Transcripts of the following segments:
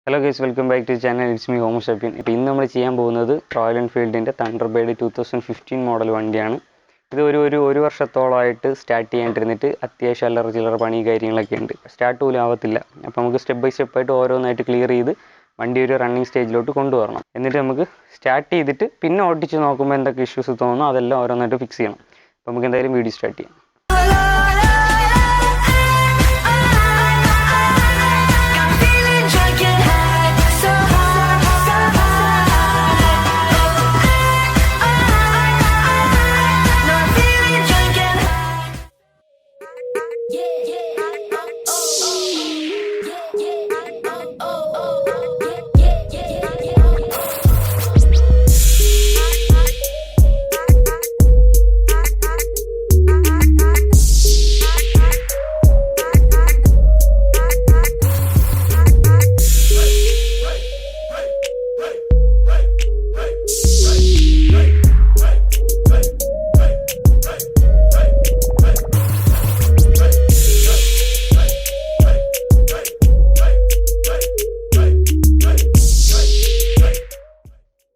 Hello guys, welcome back to the channel. It's me Homo Sapien. ഇപ്പോൾ ഇന്ന് നമ്മൾ ചെയ്യാൻ പോകുന്നത് റോയൽ എൻഫീൽഡിൻ്റെ തണ്ടർബേർഡ് 2015 മോഡൽ വണ്ടിയാണ്. ഇത് ഒരു വർഷത്തോളമായിട്ട് സ്റ്റാർട്ട് ചെയ്യാണ്ടിരുന്നിട്ട് അത്യാവശ്യം ചില്ലറ പണി കാര്യങ്ങളൊക്കെ ഉണ്ട്. സ്റ്റാർട്ട് പോലും ആവത്തില്ല. അപ്പോൾ നമുക്ക് സ്റ്റെപ്പ് ബൈ സ്റ്റെപ്പായിട്ട് ഓരോന്നായിട്ട് ക്ലിയർ ചെയ്ത് വണ്ടി ഒരു റണ്ണിങ് സ്റ്റേജിലോട്ട് കൊണ്ടുവരണം. എന്നിട്ട് നമുക്ക് സ്റ്റാർട്ട് ചെയ്തിട്ട് പിന്നെ ഓടിച്ച് നോക്കുമ്പോൾ എന്തൊക്കെ ഇഷ്യൂസ് തോന്നുന്നു അതെല്ലാം ഓരോന്നായിട്ട് ഫിക്സ് ചെയ്യണം. അപ്പോൾ നമുക്ക് എന്തായാലും വീഡിയോ സ്റ്റാർട്ട് ചെയ്യാം.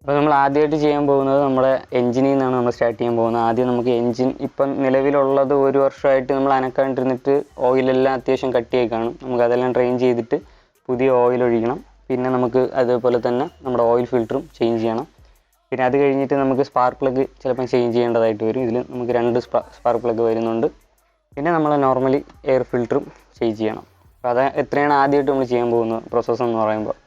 അപ്പോൾ നമ്മൾ ആദ്യമായിട്ട് ചെയ്യാൻ പോകുന്നത് നമ്മുടെ എൻജിനിൽ നിന്നാണ് നമ്മൾ സ്റ്റാർട്ട് ചെയ്യാൻ പോകുന്നത്. ആദ്യം നമുക്ക് എൻജിൻ ഇപ്പം നിലവിലുള്ളത് ഒരു വർഷമായിട്ട് നമ്മൾ അനക്കാണ്ടിരുന്നിട്ട് ഓയിലെല്ലാം അത്യാവശ്യം കട്ടിയായി കാണും. നമുക്കതെല്ലാം ഡ്രെയിൻ ചെയ്തിട്ട് പുതിയ ഓയിൽ ഒഴിക്കണം. പിന്നെ നമുക്ക് അതേപോലെ തന്നെ നമ്മുടെ ഓയിൽ ഫിൽറ്ററും ചേഞ്ച് ചെയ്യണം. പിന്നെ അത് കഴിഞ്ഞിട്ട് നമുക്ക് സ്പാർക്ക് പ്ലഗ് ചിലപ്പം ചേഞ്ച് ചെയ്യേണ്ടതായിട്ട് വരും. ഇതിൽ നമുക്ക് 2 സ്പാർക്ക് പ്ലഗ് വരുന്നുണ്ട്. പിന്നെ നമ്മൾ നോർമലി എയർ ഫിൽറ്ററും ചേഞ്ച് ചെയ്യണം. അപ്പോൾ അത് എത്രയാണ് ആദ്യമായിട്ട് നമ്മൾ ചെയ്യാൻ പോകുന്നത് പ്രോസസ്സ് എന്ന് പറയുമ്പോൾ.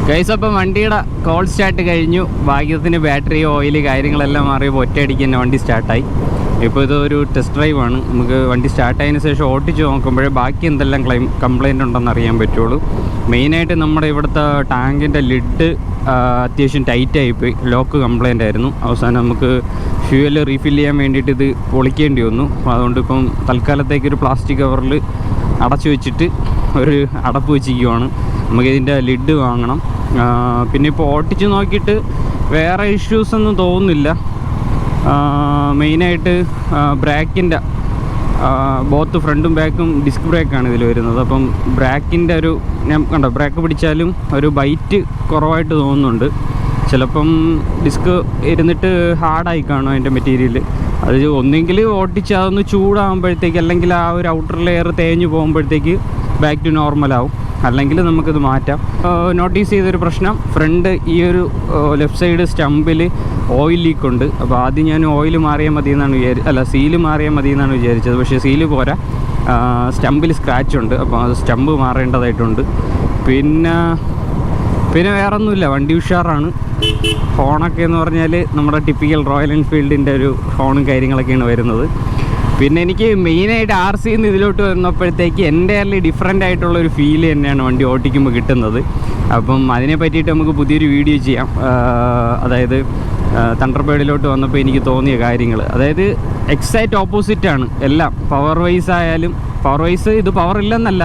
ഗൈസ്, അപ്പം വണ്ടിയുടെ കോൾഡ് സ്റ്റാർട്ട് കഴിഞ്ഞു. ഭാഗ്യത്തിന് ബാറ്ററി, ഓയിൽ, കാര്യങ്ങളെല്ലാം മാറിയപ്പോൾ ഒറ്റയടിക്ക് തന്നെ വണ്ടി സ്റ്റാർട്ടായി. ഇപ്പോൾ ഇതൊരു ടെസ്റ്റ് ഡ്രൈവാണ്. നമുക്ക് വണ്ടി സ്റ്റാർട്ടായതിനു ശേഷം ഓട്ടിച്ച് നോക്കുമ്പോഴേ ബാക്കി എന്തെല്ലാം കംപ്ലൈൻറ്റ് ഉണ്ടെന്ന് അറിയാൻ പറ്റുള്ളൂ. മെയിനായിട്ട് നമ്മുടെ ഇവിടുത്തെ ടാങ്കിൻ്റെ ലിഡ് അത്യാവശ്യം ടൈറ്റായിപ്പോയി, ലോക്ക് കംപ്ലൈൻ്റ് ആയിരുന്നു. അവസാനം നമുക്ക് ഫ്യൂവൽ റീഫിൽ ചെയ്യാൻ വേണ്ടിയിട്ട് ഇത് പൊളിക്കേണ്ടി വന്നു. അപ്പോൾ അതുകൊണ്ട് ഇപ്പം തൽക്കാലത്തേക്കൊരു പ്ലാസ്റ്റിക് കവറിൽ അടച്ചു വെച്ചിട്ട് ഒരു അടപ്പ് വെച്ചിരിക്കുവാണ്. നമുക്കിതിൻ്റെ ലിഡ് വാങ്ങണം. പിന്നെ ഇപ്പോൾ ഓട്ടിച്ച് നോക്കിയിട്ട് വേറെ ഇഷ്യൂസൊന്നും തോന്നുന്നില്ല. മെയിനായിട്ട് ബ്രേക്കിൻ്റെ ബോത്ത് ഫ്രണ്ടും ബാക്കും ഡിസ്ക് ബ്രേക്കാണ് ഇതിൽ വരുന്നത്. അപ്പം ബ്രേക്കിൻ്റെ ഒരു ഞാൻ കണ്ടോ, ബ്രേക്ക് പിടിച്ചാലും ഒരു ബൈറ്റ് കുറവായിട്ട് തോന്നുന്നുണ്ട്. ചിലപ്പം ഡിസ്ക് ഇരുന്നിട്ട് ഹാർഡായി കാണും അതിൻ്റെ മെറ്റീരിയൽ. അത് ഒന്നെങ്കിൽ ഓട്ടിച്ച് അതൊന്ന് ചൂടാകുമ്പോഴത്തേക്ക്, അല്ലെങ്കിൽ ആ ഒരു ഔട്ടർ ലെയർ തേഞ്ഞ് പോകുമ്പോഴത്തേക്ക് ബാക്ക് ടു നോർമലാവും. അല്ലെങ്കിൽ നമുക്കിത് മാറ്റാം. നോട്ടീസ് ചെയ്തൊരു പ്രശ്നം, ഫ്രണ്ട് ഈ ഒരു ലെഫ്റ്റ് സൈഡ് സ്റ്റമ്പിൽ ഓയിൽ ലീക്ക് ഉണ്ട്. അപ്പോൾ ആദ്യം ഞാൻ ഓയിൽ മാറിയാൽ മതി എന്നാണ് സീല് മാറിയാൽ മതി എന്നാണ് വിചാരിച്ചത്. പക്ഷേ സീല് പോരാ, സ്റ്റമ്പിൽ സ്ക്രാച്ച് ഉണ്ട്. അപ്പോൾ അത് സ്റ്റമ്പ് മാറേണ്ടതായിട്ടുണ്ട്. പിന്നെ വേറൊന്നുമില്ല, വണ്ടി ഉഷാറാണ്. ഹോണൊക്കെ എന്ന് പറഞ്ഞാൽ നമ്മുടെ ടിപ്പിക്കൽ റോയൽ എൻഫീൽഡിൻ്റെ ഒരു ഹോണും കാര്യങ്ങളൊക്കെയാണ് വരുന്നത്. പിന്നെ എനിക്ക് മെയിനായിട്ട് RCന്ന് ഇതിലോട്ട് വന്നപ്പോഴത്തേക്ക് എൻ്റയർലി ഡിഫറെൻ്റ് ആയിട്ടുള്ളൊരു ഫീൽ തന്നെയാണ് വണ്ടി ഓട്ടിക്കുമ്പോൾ കിട്ടുന്നത്. അപ്പം അതിനെ പറ്റിയിട്ട് നമുക്ക് പുതിയൊരു വീഡിയോ ചെയ്യാം. അതായത് തണ്ടർബേർഡിലോട്ട് വന്നപ്പോൾ എനിക്ക് തോന്നിയ കാര്യങ്ങൾ, അതായത് എക്സാക്റ്റ് ഓപ്പോസിറ്റാണ് എല്ലാം. പവർ വൈസ് ആയാലും, പവർ വൈസ് ഇത് പവർ ഇല്ലെന്നല്ല,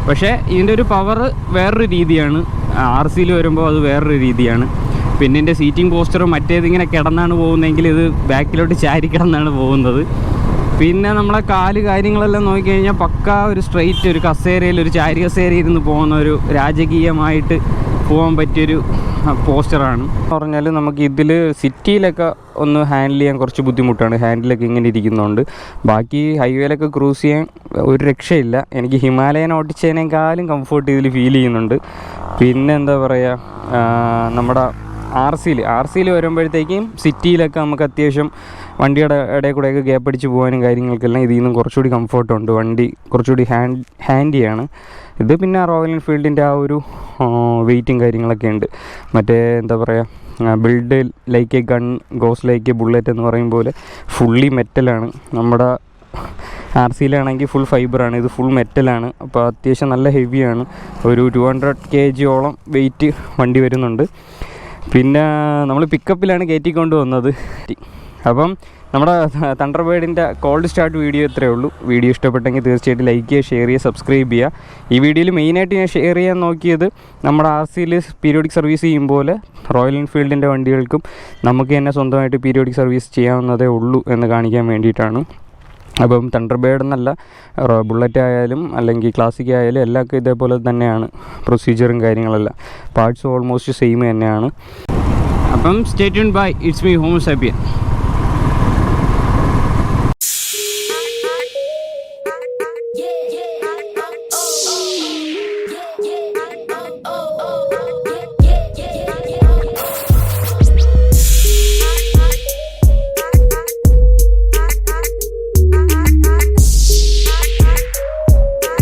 പക്ഷേ ഇതിൻ്റെ ഒരു പവർ വേറൊരു രീതിയാണ്. RCയിൽ വരുമ്പോൾ അത് വേറൊരു രീതിയാണ്. പിന്നെ എൻ്റെ സീറ്റിംഗ് പോസ്റ്ററും മറ്റേതിങ്ങനെ കിടന്നാണ് പോകുന്നതെങ്കിൽ ഇത് ബാക്കിലോട്ട് ചാരി കിടന്നാണ് പോകുന്നത്. പിന്നെ നമ്മളെ കാല് കാര്യങ്ങളെല്ലാം നോക്കിക്കഴിഞ്ഞാൽ പക്കാ ഒരു സ്ട്രെയിറ്റ്, ഒരു കസേരയിൽ, ഒരു ചാരി കസേരയിൽ ഇരുന്ന് പോകുന്ന ഒരു രാജകീയമായിട്ട് പോകാൻ പറ്റിയൊരു പോസ്റ്ററാണ്. എന്ന് പറഞ്ഞാൽ നമുക്ക് ഇതിൽ സിറ്റിയിലൊക്കെ ഒന്ന് ഹാൻഡിൽ ചെയ്യാൻ കുറച്ച് ബുദ്ധിമുട്ടാണ്, ഹാൻഡിലൊക്കെ ഇങ്ങനെ ഇരിക്കുന്നതുകൊണ്ട്. ബാക്കി ഹൈവേയിലൊക്കെ ക്രൂസ് ചെയ്യാൻ ഒരു രക്ഷയില്ല. എനിക്ക് ഹിമാലയൻ ഓടിച്ചതിനേക്കാളും കംഫർട്ട് ഇതിൽ ഫീൽ ചെയ്യുന്നുണ്ട്. പിന്നെ എന്താ പറയുക, നമ്മുടെ RCയിൽ വരുമ്പോഴത്തേക്കും സിറ്റിയിലൊക്കെ നമുക്ക് അത്യാവശ്യം വണ്ടിയുടെ ഇടയിൽ കൂടെയൊക്കെ ഗ്യാപ്പ് അടിച്ച് പോകാനും കാര്യങ്ങൾക്കെല്ലാം ഇതിൽ നിന്നും കുറച്ചുകൂടി കംഫർട്ടുണ്ട്. വണ്ടി കുറച്ചുകൂടി ഹാൻഡിയാണ് ഇത്. പിന്നെ റോയൽ എൻഫീൽഡിൻ്റെ ആ ഒരു വെയിറ്റും കാര്യങ്ങളൊക്കെ ഉണ്ട്. മറ്റേ എന്താ പറയുക, build like A gun goes like A bullet എന്ന് പറയും പോലെ ഫുള്ളി മെറ്റലാണ്. നമ്മുടെ RCയിലാണെങ്കിൽ ഫുൾ ഫൈബറാണ്, ഇത് ഫുൾ മെറ്റലാണ്. അപ്പോൾ അത്യാവശ്യം നല്ല ഹെവിയാണ്. ഒരു 200 kg വെയിറ്റ് വണ്ടി വരുന്നുണ്ട്. പിന്നെ നമ്മൾ പിക്കപ്പിലാണ് കയറ്റിക്കൊണ്ട് വന്നത്. അപ്പം നമ്മുടെ തണ്ടർബേർഡിൻ്റെ കോൾഡ് സ്റ്റാർട്ട് വീഡിയോ ഇത്രയേ ഉള്ളൂ. വീഡിയോ ഇഷ്ടപ്പെട്ടെങ്കിൽ തീർച്ചയായിട്ടും ലൈക്ക് ചെയ്യുക, ഷെയർ ചെയ്യുക, സബ്സ്ക്രൈബ് ചെയ്യുക. ഈ വീഡിയോയിൽ മെയിനായിട്ട് ഞാൻ ഷെയർ ചെയ്യാൻ നോക്കിയത് നമ്മുടെ RCയിൽ പീരിയോഡിക് സർവീസ് ചെയ്യുമ്പോൾ റോയൽ എൻഫീൽഡിൻ്റെ വണ്ടികൾക്കും നമുക്ക് തന്നെ സ്വന്തമായിട്ട് പീരിയോഡിക് സർവീസ് ചെയ്യാവുന്നതേ ഉള്ളൂ എന്ന് കാണിക്കാൻ വേണ്ടിയിട്ടാണ്. അപ്പം തണ്ടർബേർഡ് എന്നല്ല, ബുള്ളറ്റ് ആയാലും അല്ലെങ്കിൽ ക്ലാസിക് ആയാലും എല്ലാം ഇതേപോലെ തന്നെയാണ് പ്രൊസീജിയറും കാര്യങ്ങളെല്ലാം. പാർട്സ് ഓൾമോസ്റ്റ് സെയിം തന്നെയാണ്. അപ്പം stay tuned by it's me homo sapien.